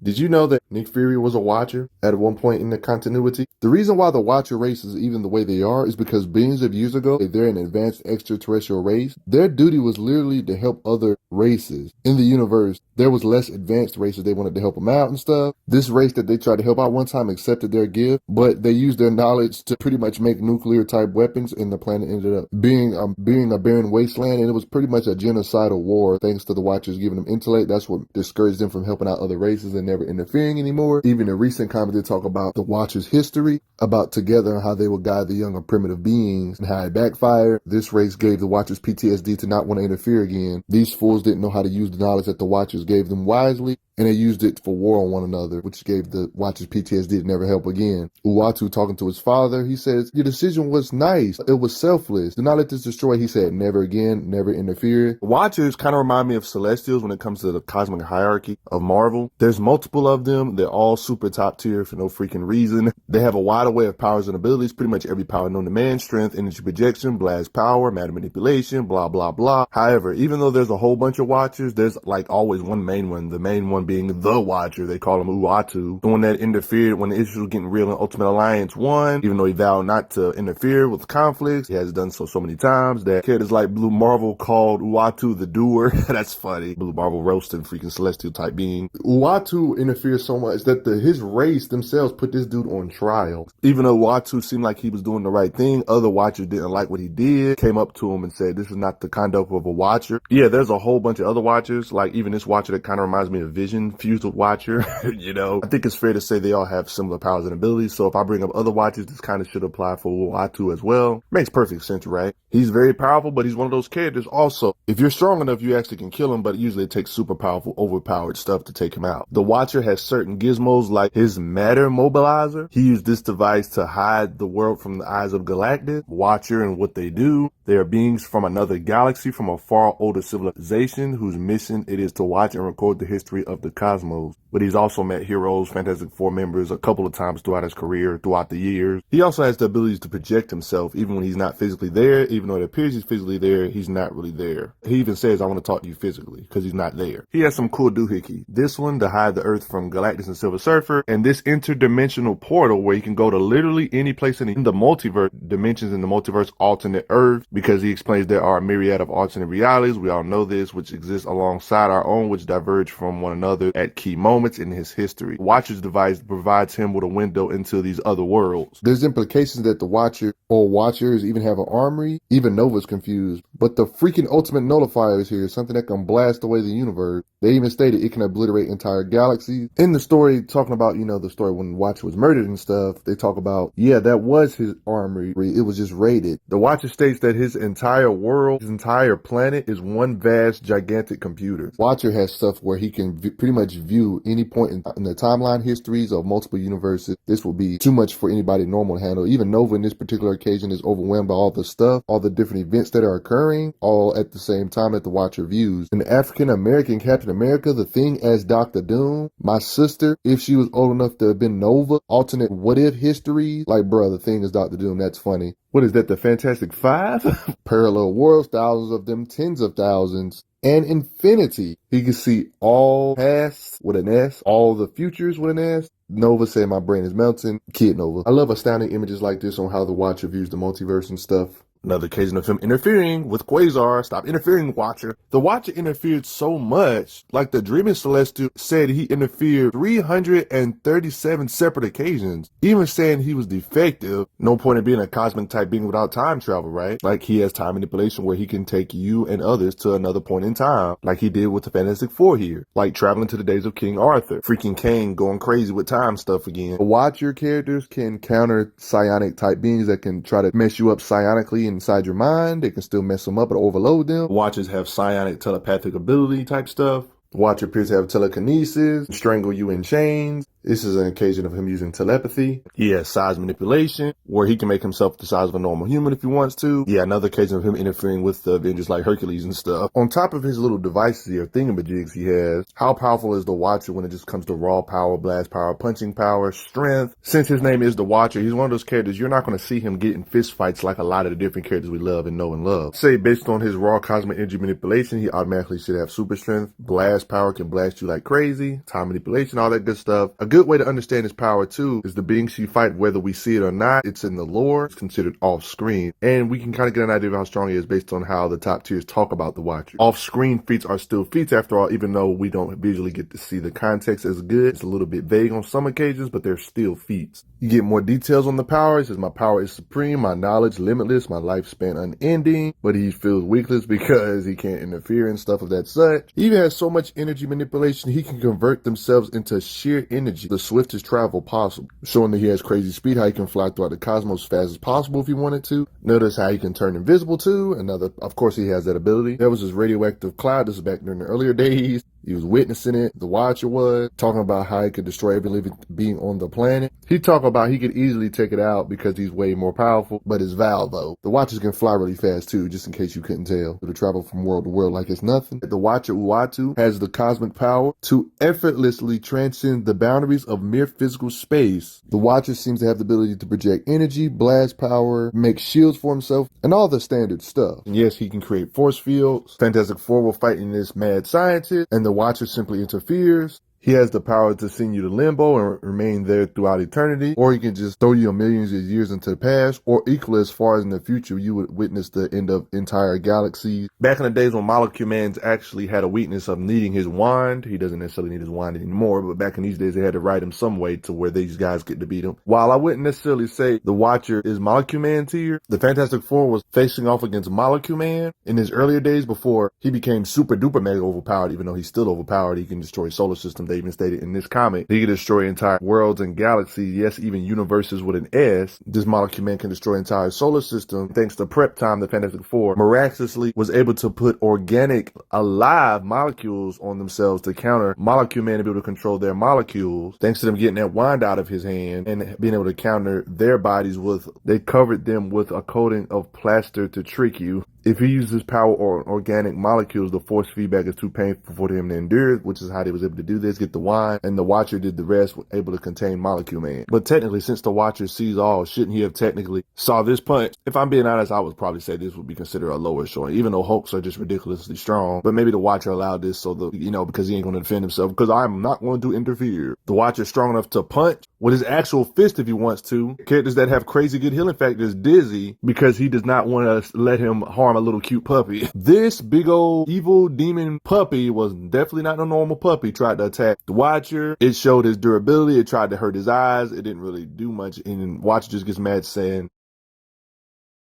Did you know that Nick Fury was a Watcher at one point in the continuity? The reason why the Watcher race is even the way they are is because billions of years ago, they're an advanced extraterrestrial race. Their duty was literally to help other races in the universe. There was less advanced races. They wanted to help them out and stuff. This race that they tried to help out one time accepted their gift, but they used their knowledge to pretty much make nuclear type weapons, and the planet ended up being a barren wasteland, and it was pretty much a genocidal war thanks to the Watchers giving them intellect. That's what discouraged them from helping out other races and never interfering anymore. Even in recent comics, they talk about the Watchers' history, about together and how they would guide the younger primitive beings and how it backfired. This race gave the Watchers PTSD to not want to interfere again. These fools didn't know how to use the knowledge that the Watchers gave them wisely, and they used it for war on one another, which gave the Watchers PTSD to never help again. Uatu, talking to his father, he says, "Your decision was nice. It was selfless. Do not let this destroy." He said, "Never again, never interfere." Watchers kind of remind me of Celestials when it comes to the cosmic hierarchy of Marvel. There's multiple of them. They're all super top tier for no freaking reason. They have a wide array of powers and abilities, pretty much every power known to man: strength, energy projection, blast power, matter manipulation, blah, blah, blah. However, even though there's a whole bunch of Watchers, there's like always one main one. The main one being the Watcher. They call him Uatu. The one that interfered when the issues were getting real in Ultimate Alliance 1, even though he vowed not to interfere with conflicts. He has done so many times that characters like Blue Marvel called Uatu the Doer. That's funny. Blue Marvel roasting freaking Celestial type being. Uatu interferes so much that his race themselves put this dude on trial. Even though Uatu seemed like he was doing the right thing, other Watchers didn't like what he did, came up to him and said, "This is not the conduct of a Watcher." Yeah, there's a whole bunch of other Watchers, like even this Watcher that kind of reminds me of Vision, fused with Watcher. You know, I think it's fair to say they all have similar powers and abilities, so if I bring up other Watchers, this kind of should apply for Uatu as well. Makes perfect sense, right? He's very powerful, but he's one of those characters also. If you're strong enough, you actually can kill him, but usually it takes super powerful, overpowered stuff to take him out. The Watcher has certain gizmos like his matter mobilizer. He used this device to hide the world from the eyes of Galactus. Watcher and what they do. They are beings from another galaxy, from a far older civilization whose mission it is to watch and record the history of the cosmos. But he's also met heroes, Fantastic Four members a couple of times throughout his career, throughout the years. He also has the ability to project himself, even when he's not physically there. Even though it appears he's physically there, he's not really there. He even says, "I want to talk to you physically," because he's not there. He has some cool doohickey. This one to hide the Earth from Galactus and Silver Surfer, and this interdimensional portal where he can go to literally any place in the multiverse, dimensions in the multiverse, alternate Earth, because he explains there are a myriad of alternate realities. We all know this, which exist alongside our own, which diverge from one another at key moments in his history. Watcher's device provides him with a window into these other worlds. There's implications that the Watcher or Watchers even have an armory. Even Nova's confused. But the freaking ultimate nullifier is here, something that can blast away the universe. They even stated it can obliterate entire galaxies. In the story, talking about, the story when Watcher was murdered and stuff, they talk about, yeah, that was his armory. It was just raided. The Watcher states that his entire world, his entire planet is one vast, gigantic computer. Watcher has stuff where he can pretty much view any point in the timeline histories of multiple universes. This will be too much for anybody normal to handle. Even Nova in this particular occasion is overwhelmed by all the stuff, all the different events that are occurring, all at the same time that the Watcher views. An African American Captain America, the Thing as Dr. Doom, my sister, if she was old enough to have been Nova, alternate what if history, like bruh, the Thing is Dr. Doom, that's funny. What is that, the Fantastic Five? Parallel worlds, thousands of them, tens of thousands. And infinity. He can see all past with an S, all the futures with an S. Nova said, "My brain is melting." Kid Nova. I love astounding images like this on how the Watcher views the multiverse and stuff. Another occasion of him interfering with Quasar. Stop interfering, Watcher. The Watcher interfered so much, like the Dreaming Celestial said he interfered 337 separate occasions, even saying he was defective. No point in being a cosmic type being without time travel, right? Like he has time manipulation where he can take you and others to another point in time, like he did with the Fantastic Four here, like traveling to the days of King Arthur. Freaking Kane going crazy with time stuff again. The Watcher characters can counter psionic type beings that can try to mess you up psionically inside your mind. They can still mess them up or overload them. Watchers have psionic telepathic ability type stuff. The Watcher appears to have telekinesis, strangle you in chains. This is an occasion of him using telepathy. He has size manipulation, where he can make himself the size of a normal human if he wants to. Yeah, another occasion of him interfering with the Avengers like Hercules and stuff. On top of his little devices here, thingamajigs he has, how powerful is the Watcher when it just comes to raw power, blast power, punching power, strength? Since his name is the Watcher, he's one of those characters you're not going to see him get in fist fights like a lot of the different characters we love and know and love. Say based on his raw cosmic energy manipulation, he automatically should have super strength, blast power, can blast you like crazy, time manipulation, all that good stuff. A good way to understand his power too is the beings you fight, whether we see it or not, it's in the lore, it's considered off screen, and we can kind of get an idea of how strong he is based on how the top tiers talk about the Watcher. Off screen feats are still feats after all, even though we don't visually get to see the context as good. It's a little bit vague on some occasions, but they're still feats. You get more details on the power. It says my power is supreme, my knowledge limitless, my lifespan unending, but he feels weakless because he can't interfere and stuff of that such. He even has so much energy manipulation, he can convert themselves into sheer energy, the swiftest travel possible, showing that he has crazy speed, how he can fly throughout the cosmos as fast as possible if he wanted to. Notice how he can turn invisible too. Of course he has that ability. There was his radioactive cloud. This is back during the earlier days. He was witnessing it. The Watcher was talking about how he could destroy every living being on the planet. He talked about he could easily take it out because he's way more powerful, but his Val though. The Watchers can fly really fast too, just in case you couldn't tell. To travel from world to world like it's nothing. The Watcher Uatu has the cosmic power to effortlessly transcend the boundaries of mere physical space. The Watcher seems to have the ability to project energy, blast power, make shields for himself, and all the standard stuff. And yes, he can create force fields. Fantastic Four will fight in this mad scientist, and the Watcher simply interferes. He has the power to send you to limbo and remain there throughout eternity, or he can just throw you millions of years into the past, or equally as far as in the future, you would witness the end of entire galaxies. Back in the days when Molecule Man actually had a weakness of needing his wand, he doesn't necessarily need his wand anymore, but back in these days, they had to write him some way to where these guys get to beat him. While I wouldn't necessarily say the Watcher is Molecule Man tier, the Fantastic Four was facing off against Molecule Man in his earlier days before he became super duper mega overpowered, even though he's still overpowered. He can destroy solar systems. They even stated in this comic he can destroy entire worlds and galaxies, yes, even universes with an S. This Molecule Man can destroy entire solar system. Thanks to prep time, the Fantastic Four miraculously was able to put organic, alive molecules on themselves to counter Molecule Man, to be able to control their molecules. Thanks to them getting that wand out of his hand and being able to counter their bodies with, they covered them with a coating of plaster to trick you. If he uses power or organic molecules, the force feedback is too painful for him to endure, which is how they was able to do this, get the wand, and the Watcher did the rest, able to contain Molecule Man. But technically, since the Watcher sees all, shouldn't he have technically saw this punch? If I'm being honest, I would probably say this would be considered a lower showing, even though Hulks are just ridiculously strong. But maybe the Watcher allowed this so because he ain't going to defend himself, because I'm not going to interfere. The Watcher's strong enough to punch with his actual fist if he wants to. Characters that have crazy good healing factors dizzy because he does not want to let him harm a little cute puppy. This big old evil demon puppy was definitely not a normal puppy. Tried to attack the Watcher. It showed his durability. It tried to hurt his eyes. It didn't really do much. And Watcher just gets mad saying,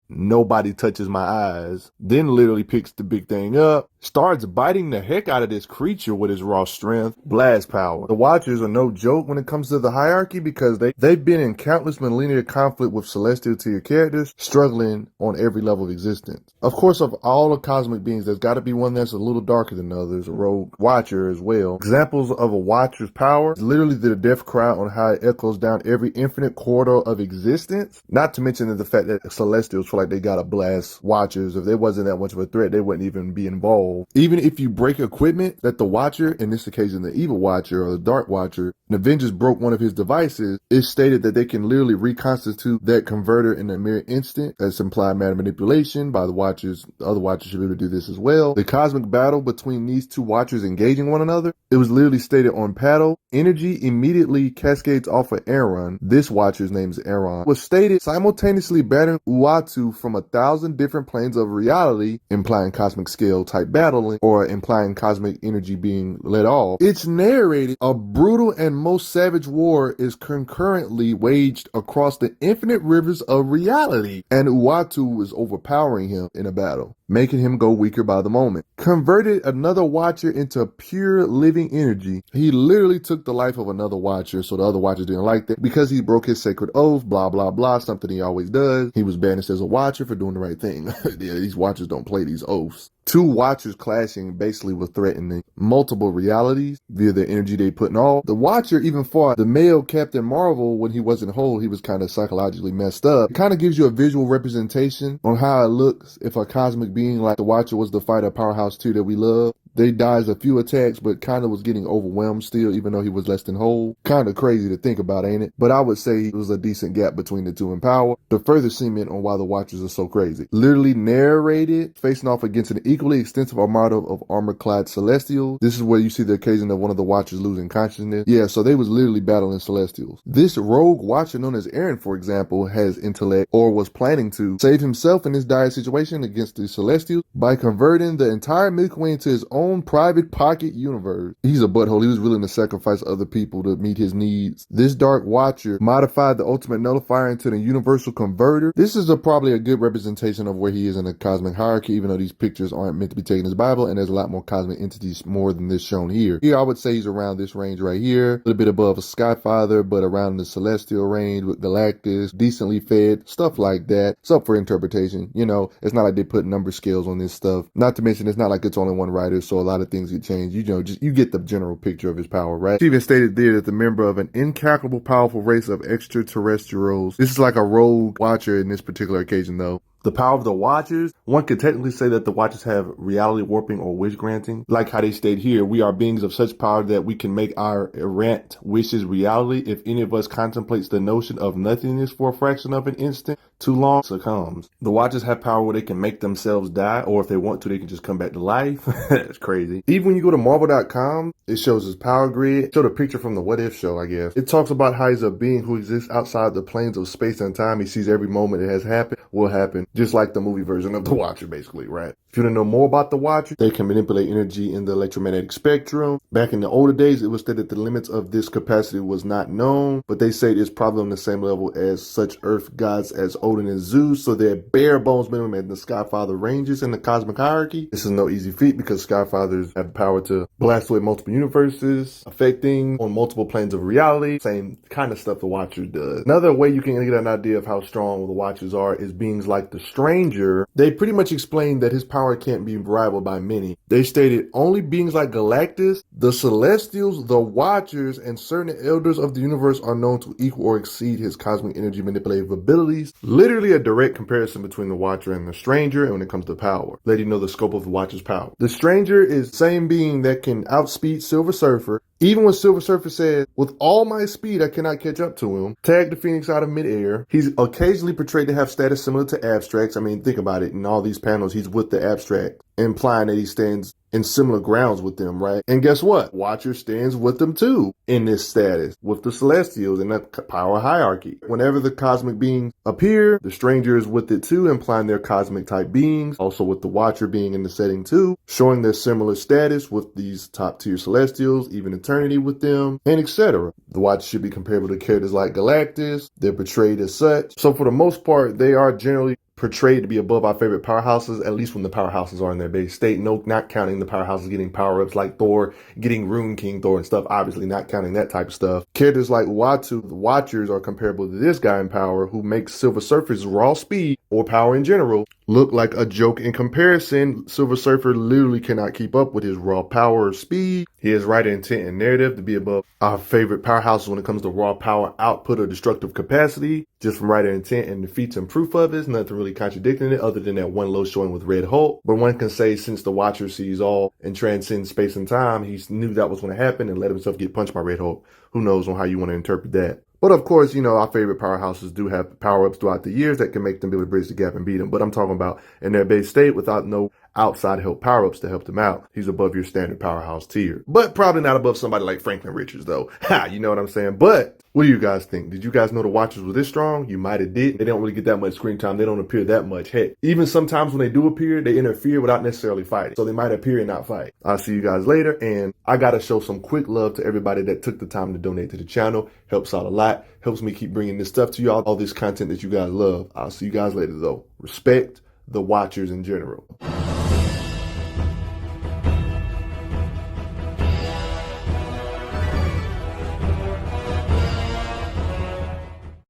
"Nobody touches my eyes." Then literally picks the big thing up, starts biting the heck out of this creature with his raw strength, blast power. The Watchers are no joke when it comes to the hierarchy because they've been in countless millennia conflict with celestial tier characters, struggling on every level of existence. Of course, of all the cosmic beings, there's got to be one that's a little darker than others, a rogue Watcher as well. Examples of a Watcher's power is literally the death cry on how it echoes down every infinite corridor of existence. Not to mention the fact that celestials feel like they gotta blast Watchers. If there wasn't that much of a threat, they wouldn't even be involved. Even if you break equipment that the Watcher, in this occasion the Evil Watcher or the Dark Watcher, and Avengers broke one of his devices, it's stated that they can literally reconstitute that converter in a mere instant. That's implied matter manipulation by the Watchers. The other Watchers should be able to do this as well. The cosmic battle between these two Watchers engaging one another, it was literally stated on paddle, energy immediately cascades off of Aaron. This Watcher's name is Aaron. Was stated simultaneously battering Uatu from 1,000 different planes of reality, implying cosmic scale type battling, or implying cosmic energy being let off. It's narrated a brutal and most savage war is concurrently waged across the infinite rivers of reality, and Uatu is overpowering him in a battle, making him go weaker by the moment. Converted another Watcher into pure living energy. He literally took the life of another Watcher, so the other Watcher didn't like that because he broke his sacred oath, blah, blah, blah, something he always does. He was banished as a Watcher for doing the right thing. Yeah, these Watchers don't play these oaths. Two Watchers clashing basically was threatening multiple realities via the energy they putting off. The Watcher even fought the male Captain Marvel when he wasn't whole. He was kind of psychologically messed up. It kind of gives you a visual representation on how it looks if a cosmic being like the Watcher was to fight a powerhouse 2 that we love. They dodged a few attacks, but kind of was getting overwhelmed still, even though he was less than whole. Kind of crazy to think about, ain't it? But I would say it was a decent gap between the two in power to further cement on why the Watchers are so crazy. Literally narrated, facing off against an equally extensive armada of armor-clad Celestials. This is where you see the occasion of one of the Watchers losing consciousness. Yeah, so they was literally battling Celestials. This rogue Watcher known as Aaron, for example, has intellect, or was planning to, save himself in this dire situation against the Celestials by converting the entire Milky Way into his own private pocket universe. He's a butthole. He was willing to sacrifice other people to meet his needs. This Dark Watcher modified the Ultimate Nullifier into the Universal Converter. This is probably a good representation of where he is in the cosmic hierarchy, even though these pictures aren't meant to be taken as Bible, and there's a lot more cosmic entities more than this shown here. Here, I would say he's around this range right here, a little bit above a Skyfather, but around the Celestial range with Galactus, decently fed, stuff like that. It's up for interpretation. You know, it's not like they put number scales on this stuff. Not to mention, it's not like it's only one writer, so a lot of things get changed. You know, just you get the general picture of his power, right? She even stated there that the member of an incalculable, powerful race of extraterrestrials. This is like a rogue Watcher in this particular occasion, though. The power of the Watchers, one could technically say that the Watchers have reality warping or wish granting. Like how they state here, we are beings of such power that we can make our errant wishes reality. If any of us contemplates the notion of nothingness for a fraction of an instant, too long succumbs. The Watchers have power where they can make themselves die, or if they want to, they can just come back to life. That's crazy. Even when you go to Marvel.com, it shows his power grid. It showed a picture from the What If show, I guess. It talks about how he's a being who exists outside the planes of space and time. He sees every moment that has happened, will happen. Just like the movie version of the Watcher, basically, right? If you want to know more about the Watcher, they can manipulate energy in the electromagnetic spectrum. Back in the older days, it was stated that the limits of this capacity was not known, but they say it's probably on the same level as such Earth gods as Odin and Zeus, so they're bare bones minimum at the Skyfather ranges in the cosmic hierarchy. This is no easy feat because Skyfathers have the power to blast away multiple universes, affecting on multiple planes of reality. Same kind of stuff the Watcher does. Another way you can get an idea of how strong the Watchers are is beings like the Stranger. They pretty much explained that his power can't be rivaled by many. They stated only beings like Galactus, the Celestials, the Watchers, and certain elders of the universe are known to equal or exceed his cosmic energy manipulative abilities. Literally a direct comparison between the Watcher and the Stranger, and when it comes to power, letting you know the scope of the Watcher's power. The Stranger is the same being that can outspeed Silver Surfer. Even when Silver Surfer says, with all my speed, I cannot catch up to him, tag the Phoenix out of midair. He's occasionally portrayed to have status similar to Abstracts. I mean, think about it. In all these panels, he's with the Abstract, implying that he stands in similar grounds with them, right? And guess what? Watcher stands with them too in this status, with the Celestials in the power hierarchy. Whenever the cosmic beings appear, the Stranger is with it too, implying they're cosmic type beings. Also with the Watcher being in the setting too, showing their similar status with these top tier Celestials, even Eternity with them, and etc. The Watcher should be comparable to characters like Galactus. They're portrayed as such. So for the most part, they are generally portrayed to be above our favorite powerhouses, at least when the powerhouses are in their base state. No, not counting the powerhouses getting power-ups like Thor, getting Rune King Thor and stuff, obviously not counting that type of stuff. Characters like Uatu, the Watchers, are comparable to this guy in power, who makes Silver Surfer's raw speed, or power in general, look like a joke in comparison. Silver Surfer literally cannot keep up with his raw power or speed. He has writer intent and narrative to be above our favorite powerhouses when it comes to raw power output or destructive capacity. Just from writer intent and the feats and proof of it, there's nothing really contradicting it other than that one low showing with Red Hulk. But one can say since the Watcher sees all and transcends space and time, he knew that was going to happen and let himself get punched by Red Hulk. Who knows on how you want to interpret that. But of course, you know, our favorite powerhouses do have power-ups throughout the years that can make them be able to bridge the gap and beat them. But I'm talking about in their base state without no outside help power-ups to help them out. He's above your standard powerhouse tier. But probably not above somebody like Franklin Richards, though. Ha, you know what I'm saying? But what do you guys think? Did you guys know the Watchers were this strong? You might have did. They don't really get that much screen time. They don't appear that much. Heck, even sometimes when they do appear, they interfere without necessarily fighting. So they might appear and not fight. I'll see you guys later. And I got to show some quick love to everybody that took the time to donate to the channel. Helps out a lot. Helps me keep bringing this stuff to y'all. All this content that you guys love. I'll see you guys later, though. Respect the Watchers in general.